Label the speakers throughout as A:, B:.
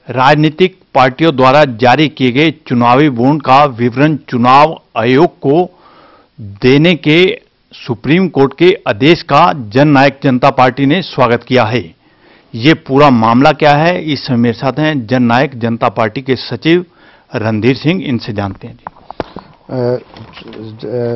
A: राजनीतिक पार्टियों द्वारा जारी किए गए चुनावी बॉन्ड का विवरण चुनाव आयोग को देने के सुप्रीम कोर्ट के आदेश का जननायक जनता पार्टी ने स्वागत किया है। ये पूरा मामला क्या है, इस समय मेरे साथ हैं जननायक जनता पार्टी के सचिव रणधीर सिंह, इनसे जानते हैं।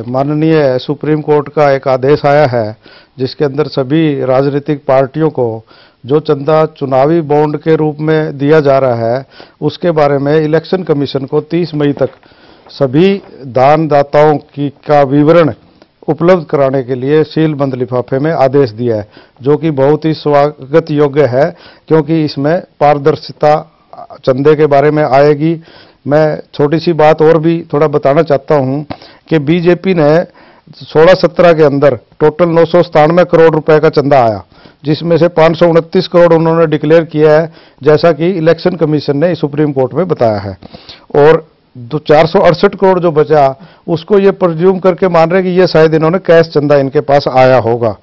B: माननीय सुप्रीम कोर्ट का एक आदेश आया है जिसके अंदर सभी राजनीतिक पार्टियों को जो चंदा चुनावी बॉन्ड के रूप में दिया जा रहा है उसके बारे में इलेक्शन कमीशन को 30 मई तक सभी दानदाताओं का विवरण उपलब्ध कराने के लिए सीलबंद लिफाफे में आदेश दिया है, जो कि बहुत ही स्वागत योग्य है क्योंकि इसमें पारदर्शिता चंदे के बारे में आएगी। मैं छोटी सी बात और भी थोड़ा बताना चाहता हूं कि बीजेपी ने 16-17 के अंदर टोटल 997 करोड़ रुपए का चंदा आया, जिसमें से 529 करोड़ उन्होंने डिक्लेयर किया है, जैसा कि इलेक्शन कमीशन ने सुप्रीम कोर्ट में बताया है। और 468 करोड़ जो बचा उसको ये प्रज्यूम करके मान रहे कि ये शायद इन्होंने कैश चंदा इनके पास आया होगा।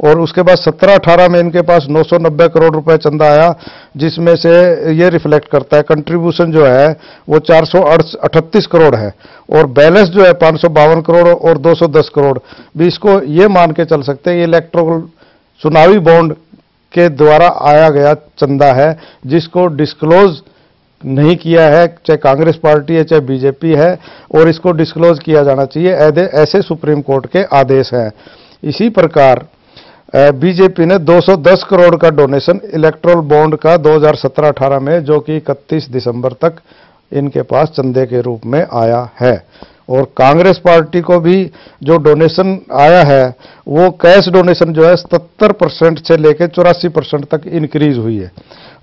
B: और उसके बाद 17-18 में इनके पास 990 करोड़ रुपए चंदा आया, जिसमें से ये रिफ्लेक्ट करता है कंट्रीब्यूशन जो है वो 438 करोड़ है और बैलेंस जो है 552 करोड़ और 210 करोड़ भी इसको ये मान के चल सकते हैं ये इलेक्ट्रोल चुनावी बॉन्ड के द्वारा आया गया चंदा है, जिसको डिस्क्लोज नहीं किया है, चाहे कांग्रेस पार्टी है चाहे बीजेपी है, और इसको डिस्क्लोज किया जाना चाहिए, ऐसे सुप्रीम कोर्ट के आदेश हैं। इसी प्रकार बीजेपी ने 210 करोड़ का डोनेशन इलेक्ट्रोल बॉन्ड का 2017-18 में, जो कि 31 दिसंबर तक इनके पास चंदे के रूप में आया है। और कांग्रेस पार्टी को भी जो डोनेशन आया है वो कैश डोनेशन जो है 77% से लेकर 84% तक इंक्रीज हुई है।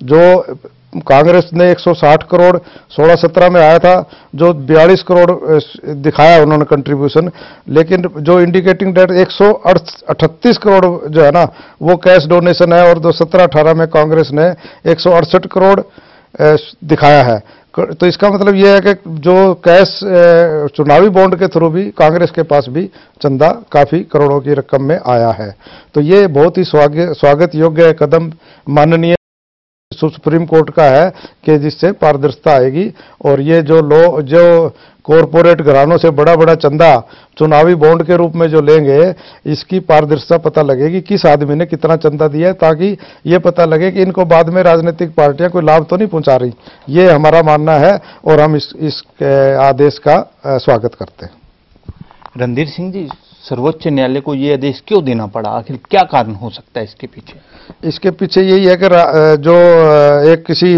B: जो कांग्रेस ने 160 करोड़ 16-17 में आया था, जो 42 करोड़ दिखाया उन्होंने कंट्रीब्यूशन, लेकिन जो इंडिकेटिंग डेट 138 करोड़ जो है ना वो कैश डोनेशन है, और 17-18 में कांग्रेस ने 168 करोड़ दिखाया है। तो इसका मतलब यह है कि जो कैश चुनावी बॉन्ड के थ्रू भी कांग्रेस के पास भी चंदा काफी करोड़ों की रकम में आया है। तो ये बहुत ही स्वागत योग्य कदम माननीय सुप्रीम कोर्ट का है कि जिससे पारदर्शिता आएगी। और ये जो कॉरपोरेट घरानों से बड़ा चंदा चुनावी बॉन्ड के रूप में जो लेंगे, इसकी पारदर्शिता पता लगेगी किस आदमी ने कितना चंदा दिया है, ताकि ये पता लगे कि इनको बाद में राजनीतिक पार्टियां कोई लाभ तो नहीं पहुंचा रही। ये हमारा मानना है और हम इस आदेश का स्वागत करते हैं।
A: रणधीर सिंह जी, सर्वोच्च न्यायालय को ये आदेश क्यों देना पड़ा, आखिर क्या कारण हो सकता है इसके पीछे?
B: इसके पीछे यही है कि जो एक किसी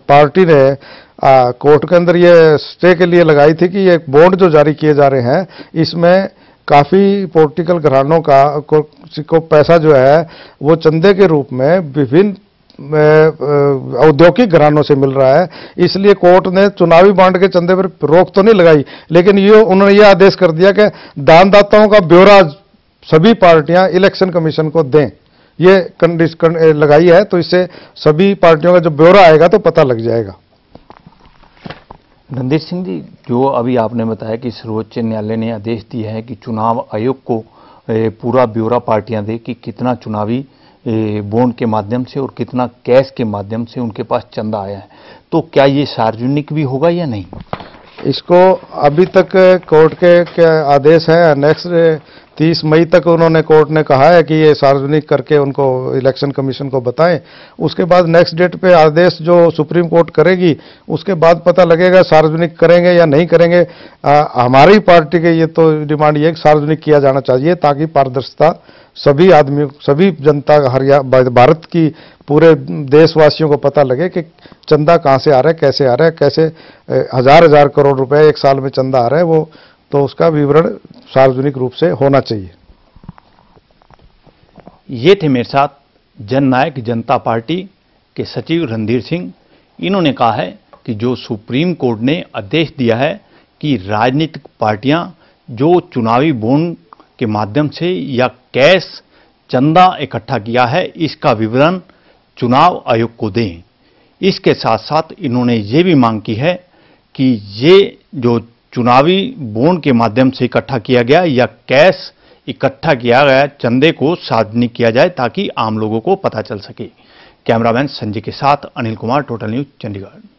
B: पार्टी ने कोर्ट के अंदर ये स्टे के लिए लगाई थी कि ये बॉन्ड जो जारी किए जा रहे हैं इसमें काफ़ी पॉलिटिकल घरानों को पैसा जो है वो चंदे के रूप में विभिन्न औद्योगिक घरानों से मिल रहा है। इसलिए कोर्ट ने चुनावी बॉन्ड के चंदे पर रोक तो नहीं लगाई, लेकिन उन्होंने ये आदेश कर दिया कि दानदाताओं का ब्यौरा सभी पार्टियां इलेक्शन कमीशन को दें। ये कंडीशन लगाई है, तो इससे सभी पार्टियों का जो ब्यौरा आएगा तो पता लग जाएगा।
A: रणधीर सिंह जी, जो अभी आपने बताया कि सर्वोच्च न्यायालय ने आदेश दिया है कि चुनाव आयोग को पूरा ब्यौरा पार्टियां दे कि कितना चुनावी बॉन्ड के माध्यम से और कितना कैश के माध्यम से उनके पास चंदा आया है, तो क्या ये सार्वजनिक भी होगा या नहीं?
B: इसको अभी तक कोर्ट के आदेश है, नेक्स्ट 30 मई तक उन्होंने कोर्ट ने कहा है कि ये सार्वजनिक करके उनको इलेक्शन कमीशन को बताएं। उसके बाद नेक्स्ट डेट पे आदेश जो सुप्रीम कोर्ट करेगी उसके बाद पता लगेगा सार्वजनिक करेंगे या नहीं करेंगे। हमारी पार्टी के ये तो डिमांड ये सार्वजनिक किया जाना चाहिए, ताकि पारदर्शिता सभी आदमी सभी जनता भारत की पूरे देशवासियों को पता लगे कि चंदा कहाँ से आ रहा है, कैसे आ रहा है, कैसे हजार करोड़ रुपए एक साल में चंदा आ रहा है, वो तो उसका विवरण सार्वजनिक रूप से होना चाहिए।
A: ये थे मेरे साथ जननायक जनता पार्टी के सचिव रणधीर सिंह। इन्होंने कहा है कि जो सुप्रीम कोर्ट ने आदेश दिया है कि राजनीतिक पार्टियां जो चुनावी बॉन्ड के माध्यम से या कैश चंदा इकट्ठा किया है इसका विवरण चुनाव आयोग को दें। इसके साथ साथ इन्होंने ये भी मांग की है कि ये जो चुनावी बॉन्ड के माध्यम से इकट्ठा किया गया या कैश इकट्ठा किया गया चंदे को सार्वजनिक किया जाए, ताकि आम लोगों को पता चल सके कैमरामैन संजय के साथ अनिल कुमार, टोटल न्यूज, चंडीगढ़।